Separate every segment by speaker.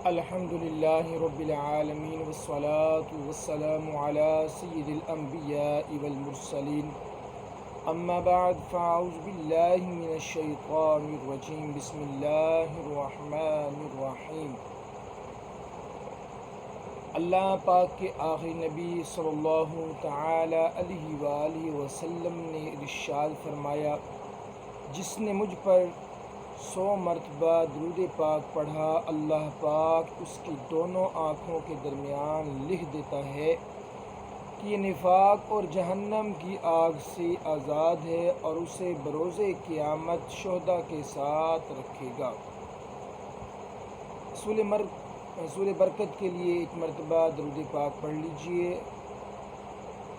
Speaker 1: الحمد للہ رب العالمین والصلاة والسلام علی سید الانبیاء والمرسلین اما بعد فاعوذ باللہ من الشیطان الرجیم بسم اللہ الرحمن الرحیم۔ اللہ پاک کے آخری نبی صلی اللہ تعالی علیہ وآلہ وسلم نے ارشاد فرمایا، جس نے مجھ پر 100 مرتبہ درود پاک پڑھا، اللہ پاک اس کی دونوں آنکھوں کے درمیان لکھ دیتا ہے کہ یہ نفاق اور جہنم کی آگ سے آزاد ہے اور اسے بروز قیامت شہداء کے ساتھ رکھے گا۔ حصول برکت کے لیے ایک مرتبہ درود پاک پڑھ لیجئے۔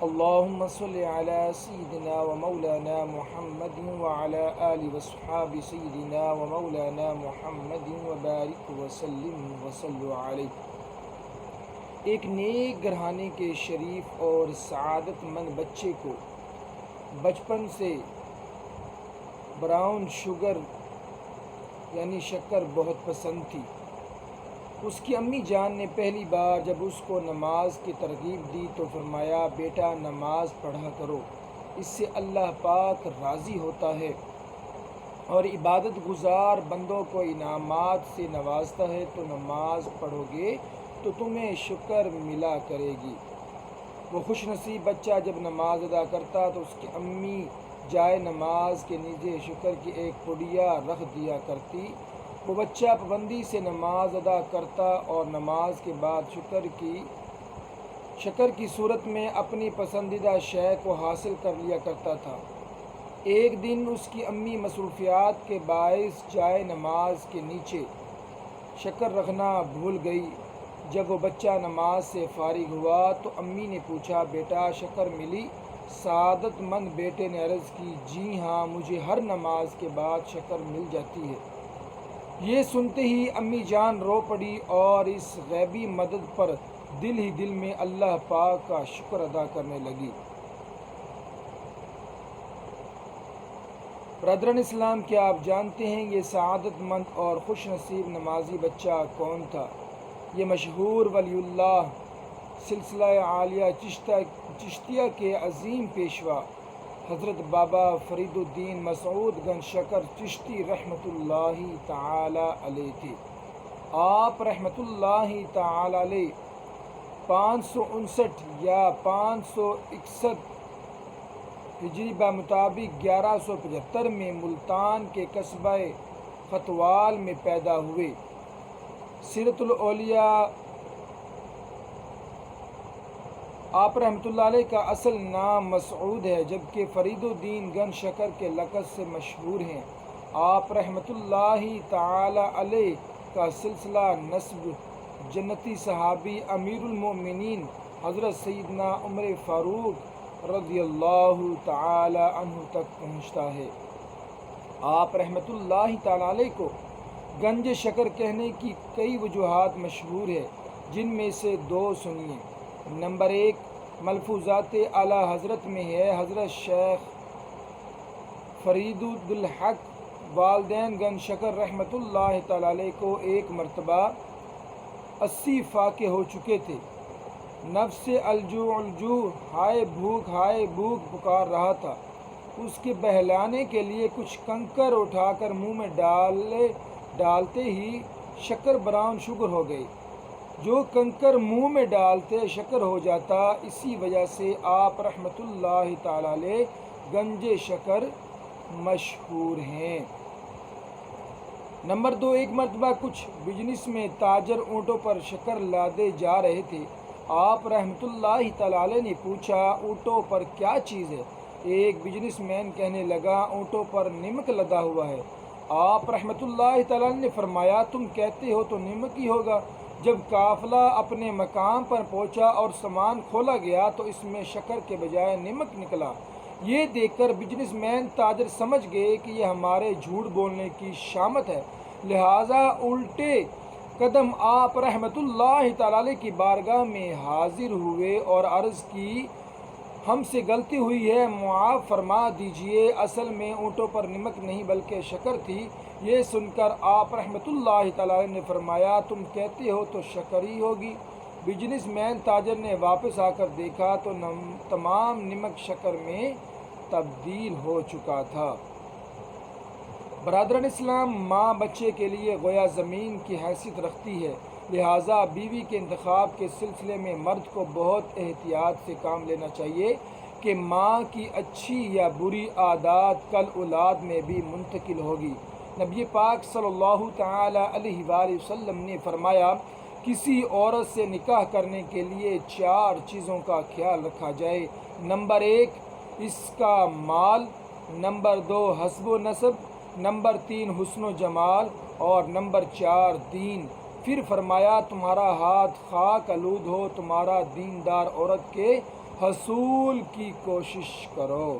Speaker 1: اللہم صلی علی سیدنا و مولانا محمد وعلی آل وصحاب سیدنا و مولانا محمد وبارک وسلم وصلو علیہ۔ ایک نیک گھرانے کے شریف اور سعادت مند بچے کو بچپن سے براؤن شوگر یعنی شکر بہت پسند تھی۔ اس کی امی جان نے پہلی بار جب اس کو نماز کی ترغیب دی تو فرمایا، بیٹا نماز پڑھا کرو، اس سے اللہ پاک راضی ہوتا ہے اور عبادت گزار بندوں کو انعامات سے نوازتا ہے، تو نماز پڑھو گے تو تمہیں شکر ملا کرے گی۔ وہ خوش نصیب بچہ جب نماز ادا کرتا تو اس کی امی جائے نماز کے نیچے شکر کی ایک پڑیا رکھ دیا کرتی۔ وہ بچہ پابندی سے نماز ادا کرتا اور نماز کے بعد شکر کی صورت میں اپنی پسندیدہ شے کو حاصل کر لیا کرتا تھا۔ ایک دن اس کی امی مصروفیات کے باعث جائے نماز کے نیچے شکر رکھنا بھول گئی۔ جب وہ بچہ نماز سے فارغ ہوا تو امی نے پوچھا، بیٹا شکر ملی؟ سعادت مند بیٹے نے عرض کی، جی ہاں، مجھے ہر نماز کے بعد شکر مل جاتی ہے۔ یہ سنتے ہی امی جان رو پڑی اور اس غیبی مدد پر دل ہی دل میں اللہ پاک کا شکر ادا کرنے لگی۔ برادران اسلام، کیا آپ جانتے ہیں یہ سعادت مند اور خوش نصیب نمازی بچہ کون تھا؟ یہ مشہور ولی اللہ سلسلہ عالیہ چشتیہ کے عظیم پیشوا حضرت بابا فرید الدین مسعود گنج شکر چشتی رحمۃ اللہ تعالی علیہ تھے۔ آپ رحمۃ اللہ تعالی علیہ 559 یا 561 ہجری بمطابق 1175 میں ملتان کے قصبہ ختوال میں پیدا ہوئے۔ سیرت الاولیاء آپ رحمۃ اللہ علیہ کا اصل نام مسعود ہے، جبکہ فرید الدین گنج شکر کے لقب سے مشہور ہیں۔ آپ رحمۃ اللہ تعالی علیہ کا سلسلہ نسب جنتی صحابی امیر المؤمنین حضرت سیدنا عمر فاروق رضی اللہ تعالی عنہ تک پہنچتا ہے۔ آپ رحمۃ اللہ تعالی علیہ کو گنج شکر کہنے کی کئی وجوہات مشہور ہے، جن میں سے دو سنیے۔ نمبر 1 ملفوظات اعلی حضرت میں ہے، حضرت شیخ فرید الحق والدین گنج شکر رحمۃ اللہ تعالی علیہ کو ایک مرتبہ 80 فاقے ہو چکے تھے۔ نفس الجوع الجوع ہائے بھوک پکار رہا تھا۔ اس کے بہلانے کے لیے کچھ کنکر اٹھا کر منہ میں ڈالتے ہی شکر براؤن شوگر ہو گئی۔ جو کنکر منہ میں ڈالتے شکر ہو جاتا، اسی وجہ سے آپ رحمۃ اللہ تعالی علیہ گنج شکر مشہور ہیں۔ نمبر 2 ایک مرتبہ کچھ بزنس میں تاجر اونٹوں پر شکر لادے جا رہے تھے۔ آپ رحمۃ اللہ تعالی علیہ نے پوچھا، اونٹوں پر کیا چیز ہے؟ ایک بزنس مین کہنے لگا، اونٹوں پر نمک لدا ہوا ہے۔ آپ رحمۃ اللہ تعالی علیہ نے فرمایا، تم کہتے ہو تو نمک ہی ہوگا۔ جب قافلہ اپنے مقام پر پہنچا اور سامان کھولا گیا تو اس میں شکر کے بجائے نمک نکلا۔ یہ دیکھ کر بزنس مین تاجر سمجھ گئے کہ یہ ہمارے جھوٹ بولنے کی شامت ہے، لہٰذا الٹے قدم آپ رحمۃ اللہ تعالی علیہ کی بارگاہ میں حاضر ہوئے اور عرض کی، ہم سے غلطی ہوئی ہے، معاف فرما دیجئے، اصل میں اونٹوں پر نمک نہیں بلکہ شکر تھی، یہ سن کر آپ رحمۃ اللہ تعالی نے فرمایا تم کہتے ہو تو شکر ہی ہوگی۔ بزنس مین تاجر نے واپس آ کر دیکھا تو تمام نمک شکر میں تبدیل ہو چکا تھا۔ برادران اسلام، ماں بچے کے لیے گویا زمین کی حیثیت رکھتی ہے، لہٰذا بیوی کے انتخاب کے سلسلے میں مرد کو بہت احتیاط سے کام لینا چاہیے کہ ماں کی اچھی یا بری عادات کل اولاد میں بھی منتقل ہوگی۔ نبی پاک صلی اللہ تعالی علیہ وآلہ وسلم نے فرمایا کسی عورت سے نکاح کرنے کے لیے 4 چیزوں کا خیال رکھا جائے۔ نمبر 1 اس کا مال، نمبر 2 حسب و نسب، نمبر 3 حسن و جمال، اور نمبر 4 دین۔ پھر فرمایا تمہارا ہاتھ خاک آلود ہو، تمہارا دیندار عورت کے حصول کی کوشش کرو۔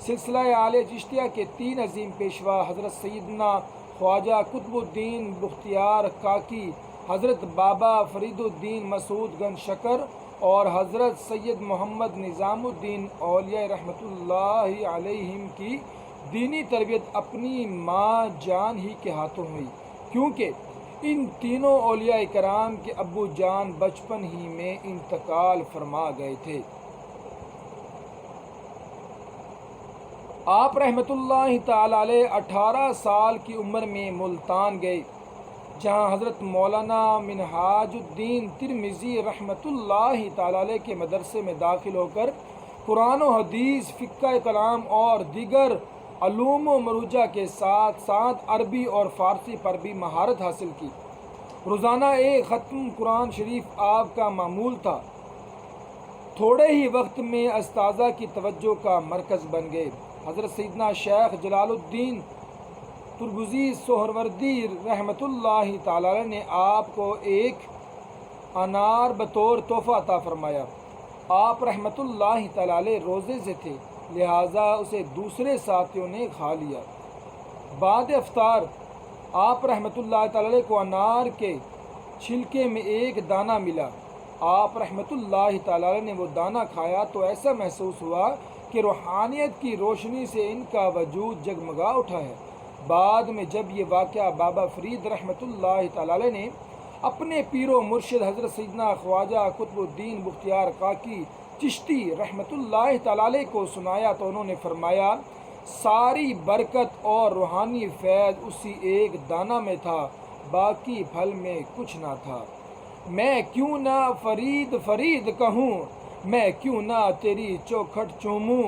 Speaker 1: سلسلہ عالیہ چشتیہ کے 3 عظیم پیشوا حضرت سیدنا خواجہ قطب الدین بختیار کاکی، حضرت بابا فرید الدین مسعود گنج شکر اور حضرت سید محمد نظام الدین اولیاء رحمۃ اللہ علیہم کی دینی تربیت اپنی ماں جان ہی کے ہاتھوں ہوئی، کیونکہ ان تینوں اولیاء کرام کے ابو جان بچپن ہی میں انتقال فرما گئے تھے۔ آپ رحمۃ اللہ تعالی علیہ 18 سال کی عمر میں ملتان گئے، جہاں حضرت مولانا منہاج الدین ترمذی رحمۃ اللہ تعالی علیہ کے مدرسے میں داخل ہو کر قرآن و حدیث، فقہ کلام اور دیگر علوم و مروجہ کے ساتھ ساتھ عربی اور فارسی پر بھی مہارت حاصل کی۔ روزانہ ایک ختم قرآن شریف آپ کا معمول تھا۔ تھوڑے ہی وقت میں اساتذہ کی توجہ کا مرکز بن گئے۔ حضرت سیدنا شیخ جلال الدین تربوزی سہروردی رحمۃ اللہ تعالی نے آپ کو ایک انار بطور تحفہ عطا فرمایا۔ آپ رحمۃ اللہ تعالی روزے سے تھے، لہٰذا اسے دوسرے ساتھیوں نے کھا لیا۔ بعد افطار آپ رحمۃ اللہ تعالی کو انار کے چھلکے میں ایک دانہ ملا۔ آپ رحمۃ اللہ تعالی نے وہ دانہ کھایا تو ایسا محسوس ہوا کہ روحانیت کی روشنی سے ان کا وجود جگمگا اٹھا ہے۔ بعد میں جب یہ واقعہ بابا فرید رحمۃ اللہ تعالی نے اپنے پیر و مرشد حضرت سیدنا خواجہ قطب الدین بختیار کاکی چشتی رحمۃ اللہ تعالی کو سنایا تو انہوں نے فرمایا ساری برکت اور روحانی فیض اسی ایک دانہ میں تھا، باقی پھل میں کچھ نہ تھا۔ میں کیوں نہ فرید فرید کہوں، میں کیوں نہ تیری چوکھٹ چوموں،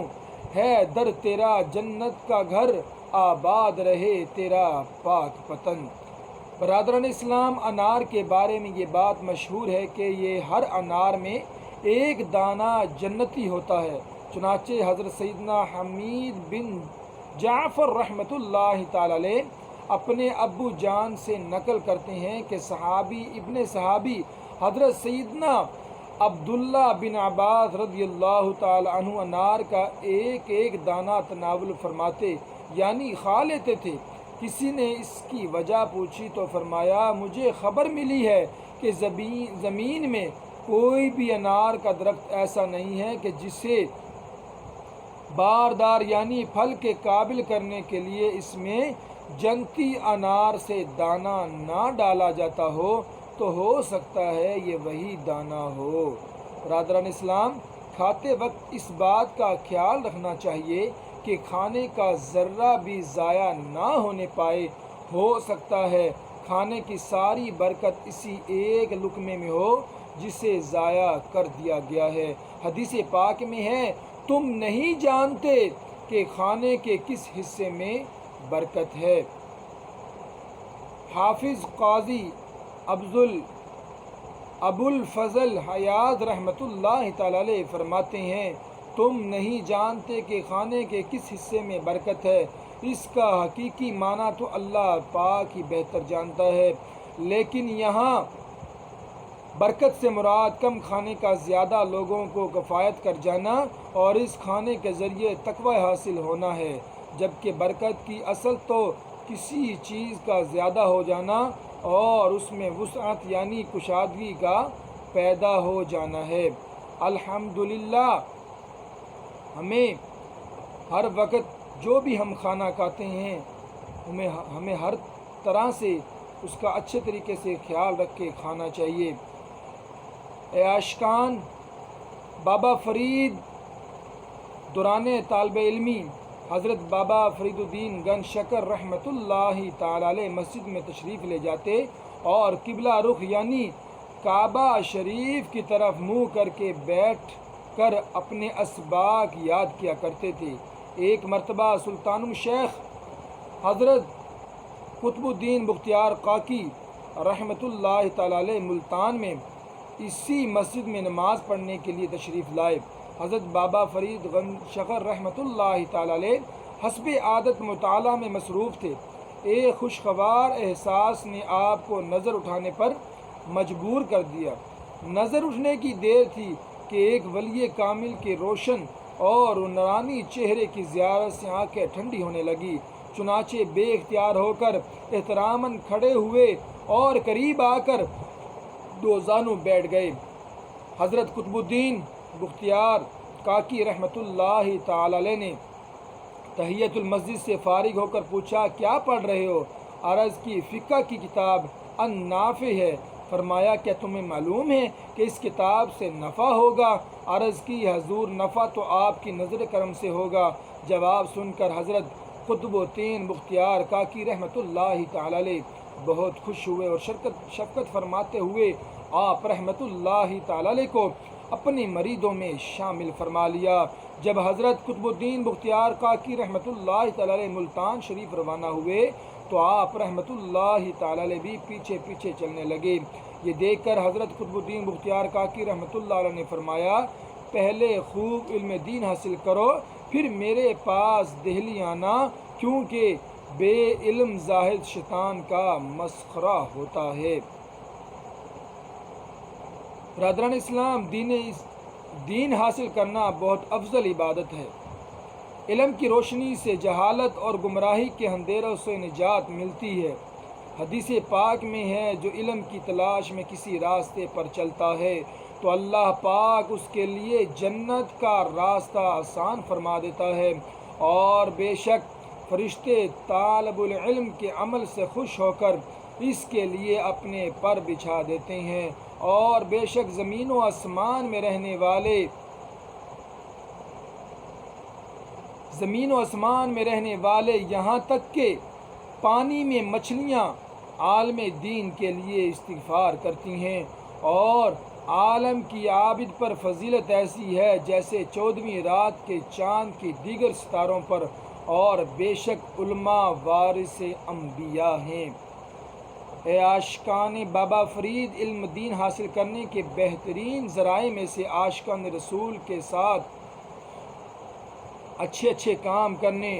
Speaker 1: ہے در تیرا جنت کا گھر، آباد رہے تیرا پاک پتن۔ برادران اسلام، انار کے بارے میں یہ بات مشہور ہے کہ یہ ہر انار میں ایک دانہ جنتی ہوتا ہے۔ چنانچہ حضرت سیدنا حمید بن جعفر رحمۃ اللہ تعالی علیہ اپنے ابو جان سے نقل کرتے ہیں کہ صحابی ابن صحابی حضرت سیدنا عبداللہ بن عباس رضی اللہ تعالی عنہ انار کا ایک ایک دانہ تناول فرماتے یعنی کھا لیتے تھے۔ کسی نے اس کی وجہ پوچھی تو فرمایا مجھے خبر ملی ہے کہ زمین میں کوئی بھی انار کا درخت ایسا نہیں ہے کہ جسے باردار یعنی پھل کے قابل کرنے کے لیے اس میں جنتی انار سے دانہ نہ ڈالا جاتا ہو، تو ہو سکتا ہے یہ وہی دانہ ہو۔ برادران اسلام، کھاتے وقت اس بات کا خیال رکھنا چاہیے کہ کھانے کا ذرہ بھی ضائع نہ ہونے پائے۔ ہو سکتا ہے کھانے کی ساری برکت اسی ایک لقمے میں ہو جسے ضائع کر دیا گیا ہے۔ حدیث پاک میں ہے تم نہیں جانتے کہ کھانے کے کس حصے میں برکت ہے۔ حافظ قاضی ابو الفضل حیاض رحمۃ اللہ تعالی علیہ فرماتے ہیں تم نہیں جانتے کہ کھانے کے کس حصے میں برکت ہے، اس کا حقیقی معنی تو اللہ پاک ہی بہتر جانتا ہے، لیکن یہاں برکت سے مراد کم کھانے کا زیادہ لوگوں کو کفایت کر جانا اور اس کھانے کے ذریعے تقوی حاصل ہونا ہے، جبکہ برکت کی اصل تو کسی چیز کا زیادہ ہو جانا اور اس میں وسعت یعنی کشادگی کا پیدا ہو جانا ہے۔ الحمدللہ ہمیں ہر وقت جو بھی ہم کھانا کھاتے ہیں ہمیں ہر طرح سے اس کا اچھے طریقے سے خیال رکھ کے کھانا چاہیے۔ اے عاشقان بابا فرید، دوران طالب علمی حضرت بابا فرید الدین گنج شکر رحمۃ اللہ تعالی علیہ مسجد میں تشریف لے جاتے اور قبلہ رخ یعنی کعبہ شریف کی طرف منہ کر کے بیٹھ کر اپنے اسباق یاد کیا کرتے تھے۔ ایک مرتبہ سلطان الشیخ حضرت قطب الدین بختیار کاکی رحمۃ اللہ تعالی علیہ ملتان میں اسی مسجد میں نماز پڑھنے کے لیے تشریف لائے۔ حضرت بابا فرید گنج شکر رحمۃ اللہ تعالی علیہ حسب عادت مطالعہ میں مصروف تھے۔ ایک خوشگوار احساس نے آپ کو نظر اٹھانے پر مجبور کر دیا۔ نظر اٹھنے کی دیر تھی کہ ایک ولی کامل کے روشن اور نورانی چہرے کی زیارت سے آنکھیں ٹھنڈی ہونے لگی۔ چنانچہ بے اختیار ہو کر احتراماً کھڑے ہوئے اور قریب آ کر دو زانوں بیٹھ گئے۔ حضرت قطب الدین بختیار کاکی رحمۃ اللہ تعالی علیہ نے تحیت المسجد سے فارغ ہو کر پوچھا، کیا پڑھ رہے ہو؟ عرض کی فقہ کی کتاب النافع ہے۔ فرمایا، کیا تمہیں معلوم ہے کہ اس کتاب سے نفع ہوگا؟ عرض کی، حضور نفع تو آپ کی نظر کرم سے ہوگا۔ جواب سن کر حضرت قطب الدین بختیار کاکی رحمۃ اللہ تعالی علیہ بہت خوش ہوئے اور شفقت فرماتے ہوئے آپ رحمۃ اللہ تعالی علیہ کو اپنے مریدوں میں شامل فرما لیا۔ جب حضرت قطب الدین بختیار کاکی رحمۃ اللہ تعالی علیہ ملتان شریف روانہ ہوئے تو آپ رحمۃ اللہ تعالی علیہ بھی پیچھے پیچھے چلنے لگے۔ یہ دیکھ کر حضرت قطب الدین بختیار کاکی رحمۃ اللہ علیہ نے فرمایا، پہلے خوب علم دین حاصل کرو، پھر میرے پاس دہلی آنا، کیونکہ بے علم زاہد شیطان کا مسخرہ ہوتا ہے۔ برادران اسلام، دین حاصل کرنا بہت افضل عبادت ہے۔ علم کی روشنی سے جہالت اور گمراہی کے اندھیروں سے نجات ملتی ہے۔ حدیث پاک میں ہے، جو علم کی تلاش میں کسی راستے پر چلتا ہے تو اللہ پاک اس کے لیے جنت کا راستہ آسان فرما دیتا ہے، اور بے شک فرشتے طالب العلم کے عمل سے خوش ہو کر اس کے لیے اپنے پر بچھا دیتے ہیں، اور بے شک زمین و آسمان میں رہنے والے یہاں تک کہ پانی میں مچھلیاں عالم دین کے لیے استغفار کرتی ہیں، اور عالم کی عابد پر فضیلت ایسی ہے جیسے 14ویں رات کے چاند کی دیگر ستاروں پر، اور بے شک علماء وارث انبیاء ہیں۔ اے عاشقان بابا فرید، علم دین حاصل کرنے کے بہترین ذرائع میں سے عاشقان رسول کے ساتھ اچھے کام کرنے،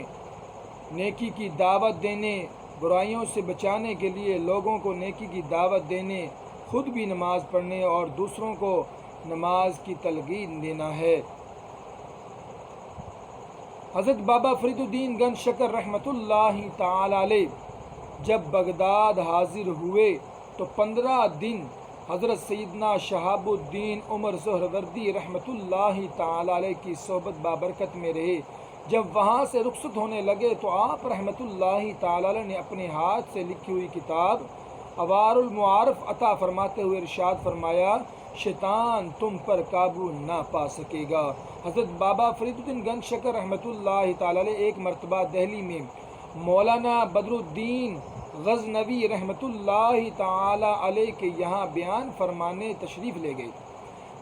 Speaker 1: نیکی کی دعوت دینے، برائیوں سے بچانے کے لیے لوگوں کو نیکی کی دعوت دینے، خود بھی نماز پڑھنے اور دوسروں کو نماز کی تلقین دینا ہے۔ حضرت بابا فرید الدین گنج شکر رحمۃ اللہ تعالی علیہ جب بغداد حاضر ہوئے تو 15 دن حضرت سیدنا شہاب الدین عمر سہروردی رحمۃ اللہ تعالی علیہ کی صحبت بابرکت میں رہے۔ جب وہاں سے رخصت ہونے لگے تو آپ رحمۃ اللہ تعالی علیہ نے اپنے ہاتھ سے لکھی ہوئی کتاب اوار المعارف عطا فرماتے ہوئے ارشاد فرمایا، شیطان تم پر قابو نہ پا سکے گا۔ حضرت بابا فرید الدین گنج شکر رحمۃ اللہ تعالی علیہ ایک مرتبہ دہلی میں مولانا بدر الدین غزنوی رحمۃ اللہ تعالی علیہ کے یہاں بیان فرمانے تشریف لے گئے،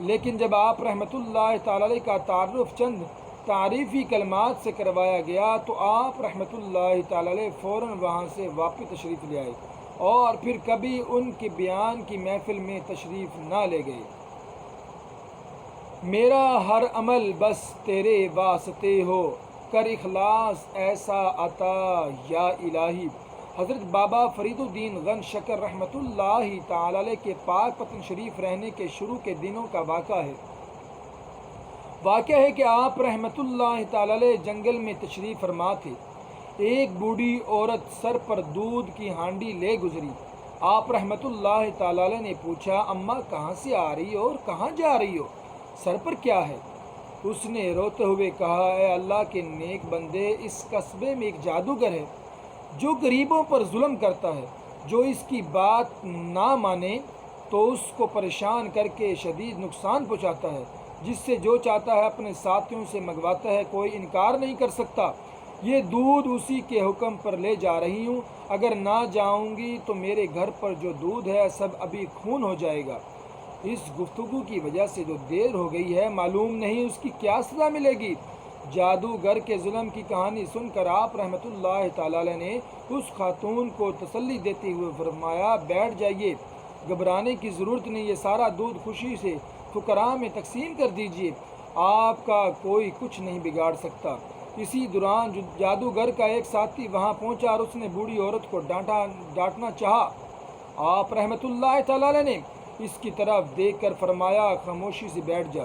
Speaker 1: لیکن جب آپ رحمۃ اللہ تعالی علیہ کا تعارف چند تعریفی کلمات سے کروایا گیا تو آپ رحمۃ اللہ تعالی علیہ فوراً وہاں سے واپس تشریف لے آئے اور پھر کبھی ان کے بیان کی محفل میں تشریف نہ لے گئے۔ میرا ہر عمل بس تیرے واسطے ہو، کر اخلاص ایسا عطا یا الہی۔ حضرت بابا فرید الدین گنج شکر رحمۃ اللہ تعالی علیہ کے پاک پتن شریف رہنے کے شروع کے دنوں کا واقعہ ہے کہ آپ رحمۃ اللہ تعالی علیہ جنگل میں تشریف فرما تھے۔ ایک بوڑھی عورت سر پر دودھ کی ہانڈی لے گزری۔ آپ رحمۃ اللہ تعالی علیہ نے پوچھا، اماں کہاں سے آ رہی ہو اور کہاں جا رہی ہو؟ سر پر کیا ہے؟ اس نے روتے ہوئے کہا، اے اللہ کے نیک بندے، اس قصبے میں ایک جادوگر ہے جو غریبوں پر ظلم کرتا ہے، جو اس کی بات نہ مانے تو اس کو پریشان کر کے شدید نقصان پہنچاتا ہے، جس سے جو چاہتا ہے اپنے ساتھیوں سے منگواتا ہے، کوئی انکار نہیں کر سکتا۔ یہ دودھ اسی کے حکم پر لے جا رہی ہوں، اگر نہ جاؤں گی تو میرے گھر پر جو دودھ ہے سب ابھی خون ہو جائے گا۔ اس گفتگو کی وجہ سے جو دیر ہو گئی ہے، معلوم نہیں اس کی کیا سزا ملے گی۔ جادوگر کے ظلم کی کہانی سن کر آپ رحمۃ اللہ تعالی علیہ نے اس خاتون کو تسلی دیتے ہوئے فرمایا، بیٹھ جائیے، گھبرانے کی ضرورت نہیں، یہ سارا دودھ خوشی سے فقراء میں تقسیم کر دیجیے، آپ کا کوئی کچھ نہیں بگاڑ سکتا۔ اسی دوران جادوگر کا ایک ساتھی وہاں پہنچا اور اس نے بوڑھی عورت کو ڈانٹنا چاہا۔ آپ رحمۃ اللہ تعالی علیہ نے اس کی طرف دیکھ کر فرمایا، خاموشی سے بیٹھ جا۔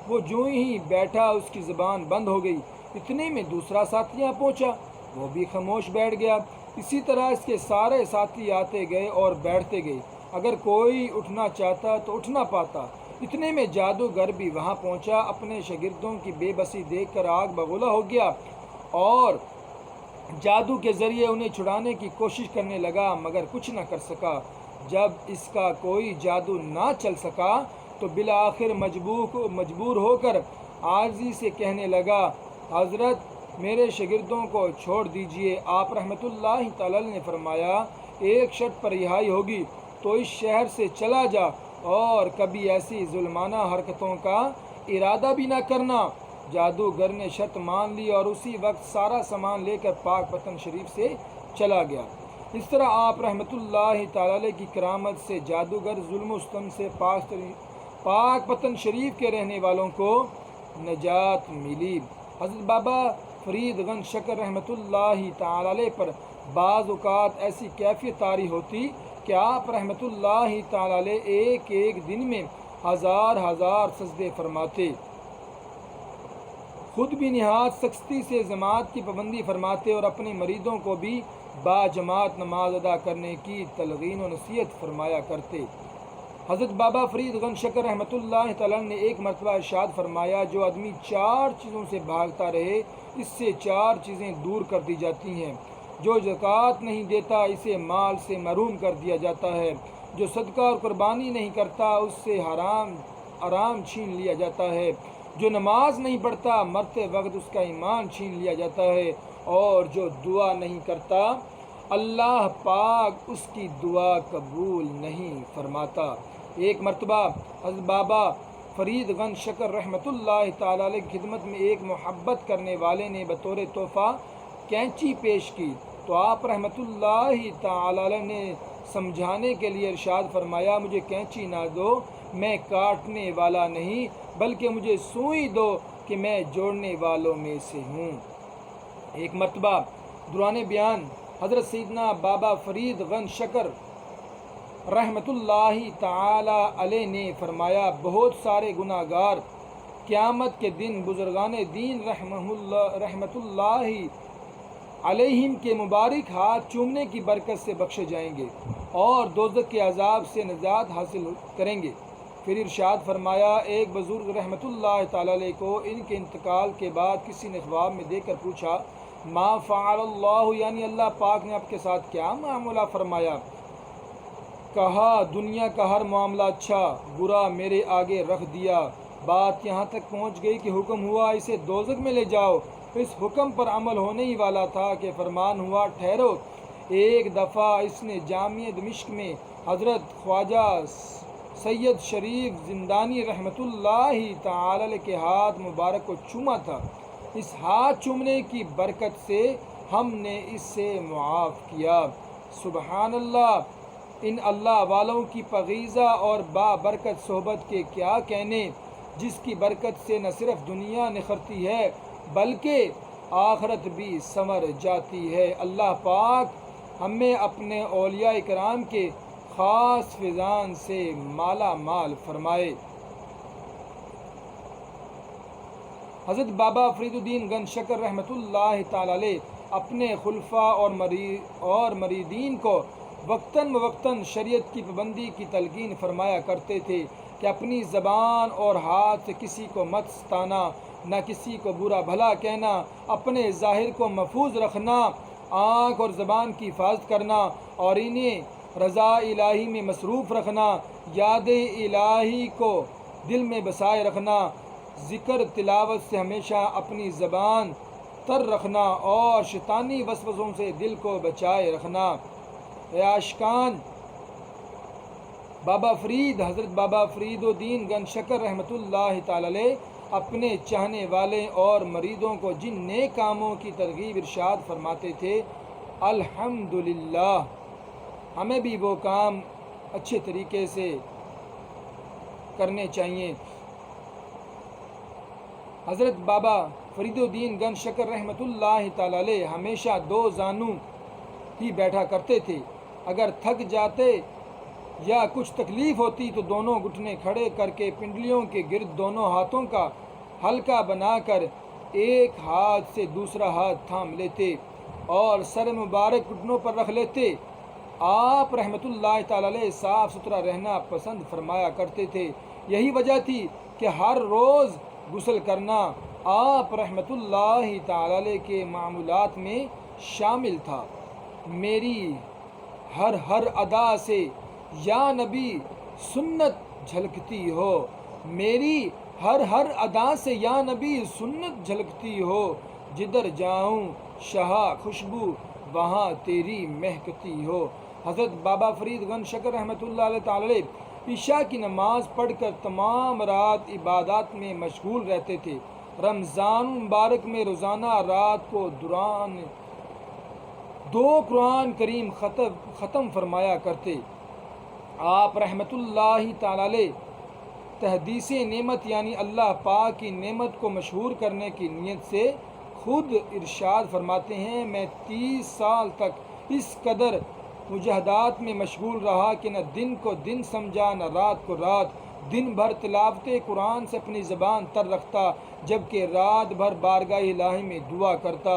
Speaker 1: وہ جو ہی بیٹھا اس کی زبان بند ہو گئی۔ اتنے میں دوسرا ساتھی پہنچا، وہ بھی خاموش بیٹھ گیا۔ اسی طرح اس کے سارے ساتھی آتے گئے اور بیٹھتے گئے، اگر کوئی اٹھنا چاہتا تو اٹھ نہ پاتا۔ اتنے میں جادوگر بھی وہاں پہنچا، اپنے شاگردوں کی بے بسی دیکھ کر آگ بگولا ہو گیا اور جادو کے ذریعے انہیں چھڑانے کی کوشش کرنے لگا، مگر کچھ نہ کر سکا۔ جب اس کا کوئی جادو نہ چل سکا تو بالآخر مجبور ہو کر عاجزی سے کہنے لگا، حضرت میرے شاگردوں کو چھوڑ دیجئے۔ آپ رحمۃ اللہ تعالی نے فرمایا، ایک شرط پر رہائی ہوگی تو اس شہر سے چلا جا اور کبھی ایسی ظلمانہ حرکتوں کا ارادہ بھی نہ کرنا۔ جادوگر نے شرط مان لی اور اسی وقت سارا سامان لے کر پاک پتن شریف سے چلا گیا۔ اس طرح آپ رحمۃ اللہ تعالی کی کرامت سے جادوگر ظلم و ستم سے پاک پتن شریف کے رہنے والوں کو نجات ملی۔ حضرت بابا فرید گنج شکر رحمۃ اللہ تعالی پر بعض اوقات ایسی کیفیت طاری ہوتی کہ آپ رحمۃ اللہ تعالی ایک دن میں ہزار سجدے فرماتے، خود بھی نہایت سختی سے جماعت کی پابندی فرماتے اور اپنے مریدوں کو بھی با جماعت نماز ادا کرنے کی تلقین و نصیحت فرمایا کرتے۔ حضرت بابا فرید گنج شکر رحمۃ اللہ تعالی نے ایک مرتبہ ارشاد فرمایا، جو آدمی 4 چیزوں سے بھاگتا رہے اس سے 4 چیزیں دور کر دی جاتی ہیں۔ جو زکوٰۃ نہیں دیتا اسے مال سے محروم کر دیا جاتا ہے، جو صدقہ اور قربانی نہیں کرتا اس سے آرام چھین لیا جاتا ہے، جو نماز نہیں پڑھتا مرتے وقت اس کا ایمان چھین لیا جاتا ہے، اور جو دعا نہیں کرتا اللہ پاک اس کی دعا قبول نہیں فرماتا۔ ایک مرتبہ حضرت بابا فرید گنج شکر رحمۃ اللہ تعالی علیہ کی خدمت میں ایک محبت کرنے والے نے بطور تحفہ کینچی پیش کی تو آپ رحمۃ اللہ تعالی علیہ نے سمجھانے کے لیے ارشاد فرمایا، مجھے کینچی نہ دو، میں کاٹنے والا نہیں، بلکہ مجھے سوئی دو کہ میں جوڑنے والوں میں سے ہوں۔ ایک مرتبہ دوران بیان حضرت سیدنا بابا فرید گنج شکر رحمۃ اللہ تعالی علیہ نے فرمایا، بہت سارے گناہ گار قیامت کے دن بزرگان دین رحمۃ اللہ علیہم کے مبارک ہاتھ چومنے کی برکت سے بخشے جائیں گے اور دوزخ کے عذاب سے نجات حاصل کریں گے۔ پھر ارشاد فرمایا، ایک بزرگ رحمۃ اللہ تعالی علیہ کو ان کے انتقال کے بعد کسی نے خواب میں دیکھ کر پوچھا، ما فعل اللہ، یعنی اللہ پاک نے آپ کے ساتھ کیا معاملہ فرمایا؟ کہا، دنیا کا ہر معاملہ اچھا برا میرے آگے رکھ دیا، بات یہاں تک پہنچ گئی کہ حکم ہوا اسے دوزخ میں لے جاؤ۔ اس حکم پر عمل ہونے ہی والا تھا کہ فرمان ہوا، ٹھہرو۔ ایک دفعہ اس نے جامع دمشق میں حضرت خواجہ سید شریف زندانی رحمۃ اللہ تعالی علیہ کے ہاتھ مبارک کو چوما تھا۔ اس ہاتھ چومنے کی برکت سے ہم نے اس سے معاف کیا۔ سبحان اللہ، ان اللہ والوں کی پاکیزہ اور بابرکت صحبت کے کیا کہنے، جس کی برکت سے نہ صرف دنیا نکھرتی ہے بلکہ آخرت بھی سنور جاتی ہے۔ اللہ پاک ہمیں اپنے اولیاء کرام کے خاص فیضان سے مالا مال فرمائے۔ حضرت بابا فرید الدین گنج شکر رحمۃ اللہ تعالی علیہ اپنے خلفاء اور مریدین کو وقتاً فوقتاً شریعت کی پابندی کی تلقین فرمایا کرتے تھے کہ اپنی زبان اور ہاتھ سے کسی کو مت ستانا، نہ کسی کو برا بھلا کہنا، اپنے ظاہر کو محفوظ رکھنا آنکھ اور زبان کی حفاظت کرنا اور انہیں رضا الہی میں مصروف رکھنا، یاد الہی کو دل میں بسائے رکھنا، ذکر تلاوت سے ہمیشہ اپنی زبان تر رکھنا اور شیطانی وسوسوں سے دل کو بچائے رکھنا۔ اے عاشقان بابا فرید، حضرت بابا فرید الدین گنج شکر رحمۃ اللہ تعالی علیہ اپنے چاہنے والے اور مریدوں کو جن نیک کاموں کی ترغیب ارشاد فرماتے تھے، الحمدللہ ہمیں بھی وہ کام اچھے طریقے سے کرنے چاہیے۔ حضرت بابا فرید الدین گنج شکر رحمۃ اللہ تعالی علیہ ہمیشہ دو زانو ہی بیٹھا کرتے تھے۔ اگر تھک جاتے یا کچھ تکلیف ہوتی تو دونوں گھٹنے کھڑے کر کے پنڈلیوں کے گرد دونوں ہاتھوں کا حلقہ بنا کر ایک ہاتھ سے دوسرا ہاتھ تھام لیتے اور سر مبارک گھٹنوں پر رکھ لیتے۔ آپ رحمۃ اللہ تعالی علیہ صاف ستھرا رہنا پسند فرمایا کرتے تھے۔ یہی وجہ تھی کہ ہر روز غسل کرنا آپ رحمۃ اللہ تعالی علیہ کے معمولات میں شامل تھا۔ میری ہر ادا سے یا نبی سنت جھلکتی ہو، میری ہر ادا سے یا نبی سنت جھلکتی ہو، جدھر جاؤں شاہ خوشبو وہاں تیری مہکتی ہو۔ حضرت بابا فرید گنج شکر رحمۃ اللہ تعالی علیہ عشاء کی نماز پڑھ کر تمام رات عبادات میں مشغول رہتے تھے۔ رمضان مبارک میں روزانہ رات کو دوران 2 قرآن کریم ختم فرمایا کرتے۔ آپ رحمۃ اللہ تعالی علیہ تحدیث نعمت یعنی اللہ پاک کی نعمت کو مشہور کرنے کی نیت سے خود ارشاد فرماتے ہیں، میں 30 سال تک اس قدر مجاہدات میں مشغول رہا کہ نہ دن کو دن سمجھا نہ رات کو رات، دن بھر تلاوت قرآن سے اپنی زبان تر رکھتا، جبکہ رات بھر بارگاہ الہی میں دعا کرتا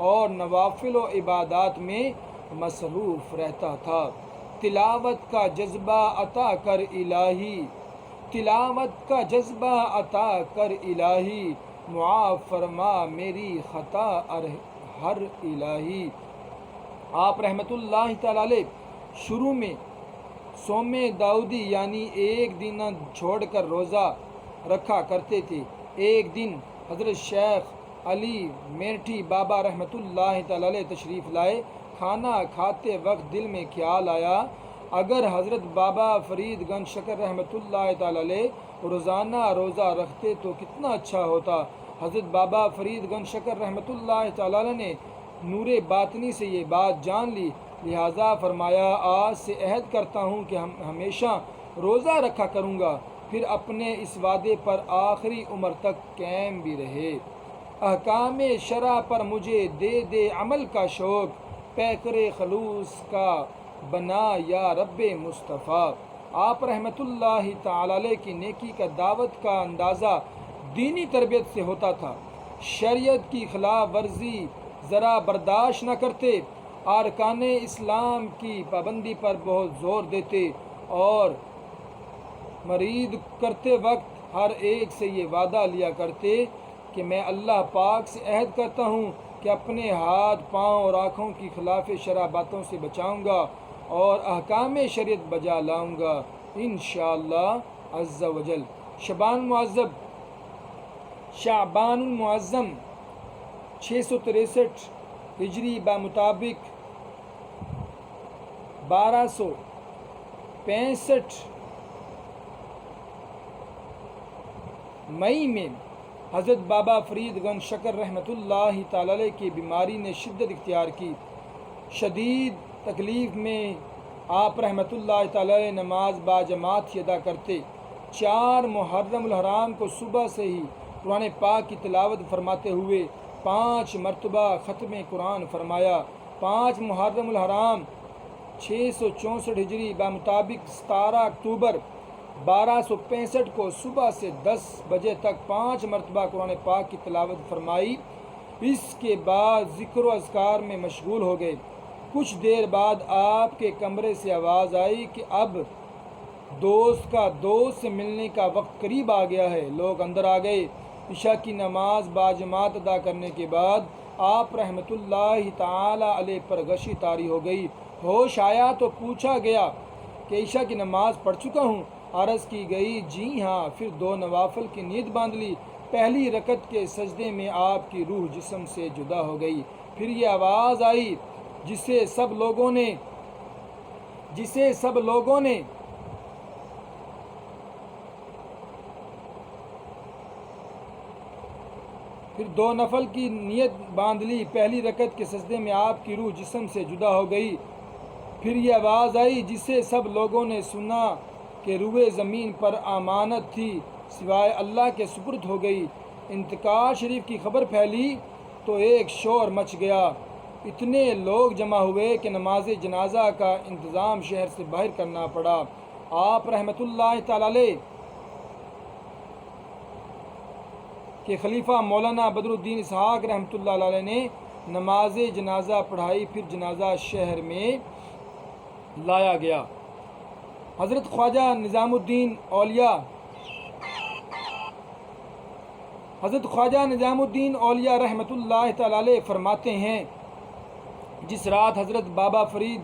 Speaker 1: اور نوافل و عبادات میں مصروف رہتا تھا۔ تلاوت کا جذبہ عطا کر الہی، تلاوت کا جذبہ عطا کر الہی، معاف فرما میری خطا ہر الہی۔ آپ رحمۃ اللہ تعالی علیہ شروع میں صوم داؤدی یعنی ایک دن چھوڑ کر روزہ رکھا کرتے تھے۔ ایک دن حضرت شیخ علی میرٹھی بابا رحمۃ اللہ تعالی علیہ تشریف لائے۔ کھانا کھاتے وقت دل میں خیال آیا، اگر حضرت بابا فرید گنج شکر رحمۃ اللہ تعالی علیہ روزانہ روزہ رکھتے تو کتنا اچھا ہوتا۔ حضرت بابا فرید گنج شکر رحمۃ اللہ تعالی علیہ نے نور باطنی سے یہ بات جان لی، لہٰذا فرمایا آج سے عہد کرتا ہوں کہ ہمیشہ روزہ رکھا کروں گا، پھر اپنے اس وعدے پر آخری عمر تک قائم بھی رہے۔ احکام شرع پر مجھے دے دے عمل کا شوق، پیکر خلوص کا بنا یا رب مصطفیٰ۔ آپ رحمۃ اللہ تعالی علیہ کی نیکی کا دعوت کا اندازہ دینی تربیت سے ہوتا تھا۔ شریعت کی خلاف ورزی ذرا برداشت نہ کرتے، ارکان اسلام کی پابندی پر بہت زور دیتے اور مرید کرتے وقت ہر ایک سے یہ وعدہ لیا کرتے کہ میں اللہ پاک سے عہد کرتا ہوں کہ اپنے ہاتھ پاؤں اور آنکھوں کی خلاف شرع باتوں سے بچاؤں گا اور احکام شریعت بجا لاؤں گا انشاءاللہ عز و جل۔ شعبان المعظم 663 ہجری بمطابق 1265 مئی میں حضرت بابا فرید گنج شکر رحمۃ اللہ تعالی علیہ کی بیماری نے شدت اختیار کی۔ شدید تکلیف میں آپ رحمۃ اللہ تعالی علیہ نماز باجماعت ہی ادا کرتے۔ 4 محرم الحرام کو صبح سے ہی قرآن پاک کی تلاوت فرماتے ہوئے 5 مرتبہ ختم قرآن فرمایا۔ 5 محرم الحرام 664 ہجری بمطابق 17 اکتوبر 1265 کو صبح سے 10 بجے تک 5 مرتبہ قرآن پاک کی تلاوت فرمائی۔ اس کے بعد ذکر و اذکار میں مشغول ہو گئے۔ کچھ دیر بعد آپ کے کمرے سے آواز آئی کہ اب دوست سے ملنے کا وقت قریب آ گیا ہے۔ لوگ اندر آ گئے۔ عشاء کی نماز باجماعت ادا کرنے کے بعد آپ رحمۃ اللہ تعالی علیہ پر غشی طاری ہو گئی۔ ہوش آیا تو پوچھا گیا کہ عشاء کی نماز پڑھ چکا ہوں؟ عرض کی گئی جی ہاں۔ پھر 2 نوافل کی نیت باندھ لی۔ پہلی رکعت کے سجدے میں آپ کی روح جسم سے جدا ہو گئی۔ پھر یہ آواز آئی جسے سب لوگوں نے پھر 2 نفل کی نیت باندھ لی۔ پہلی رکعت کے سجدے میں آپ کی روح جسم سے جدا ہو گئی۔ پھر یہ آواز آئی جسے سب لوگوں نے سنا کہ روح زمین پر امانت تھی سوائے اللہ کے سپرد ہو گئی۔ انتقال شریف کی خبر پھیلی تو ایک شور مچ گیا۔ اتنے لوگ جمع ہوئے کہ نماز جنازہ کا انتظام شہر سے باہر کرنا پڑا۔ آپ رحمۃ اللہ تعالی علیہ کہ خلیفہ مولانا بدر الدین اسحاق رحمۃ اللہ علیہ نے نماز جنازہ پڑھائی۔ پھر جنازہ شہر میں لایا گیا۔ حضرت خواجہ نظام الدین اولیاء رحمۃ اللہ تعالی علیہ فرماتے ہیں جس رات حضرت بابا فرید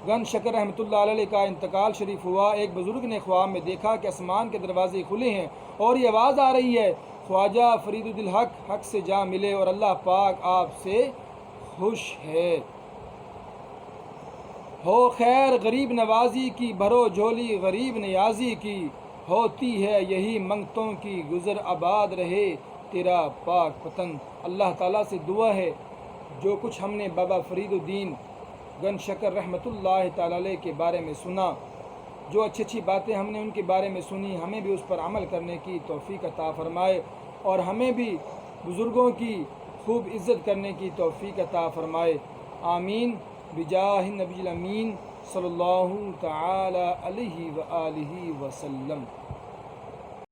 Speaker 1: گن شکر رحمۃ اللہ علیہ کا انتقال شریف ہوا، ایک بزرگ نے خواب میں دیکھا کہ آسمان کے دروازے کھلے ہیں اور یہ آواز آ رہی ہے خواجہ فرید الدین حق سے جا ملے اور اللہ پاک آپ سے خوش ہے۔ ہو خیر غریب نوازی کی، بھرو جھولی غریب نیازی کی، ہوتی ہے یہی منگتوں کی، گزر آباد رہے تیرا پاک وطن۔ اللہ تعالیٰ سے دعا ہے جو کچھ ہم نے بابا فرید الدین گن شکر رحمۃ اللہ تعالی علیہ کے بارے میں سنا، جو اچھی اچھی باتیں ہم نے ان کے بارے میں سنی، ہمیں بھی اس پر عمل کرنے کی توفیق عطا فرمائے اور ہمیں بھی بزرگوں کی خوب عزت کرنے کی توفیق عطا فرمائے۔ آمین بجاہ النبی الامین صلی اللہ تعالی علیہ وآلہ وسلم۔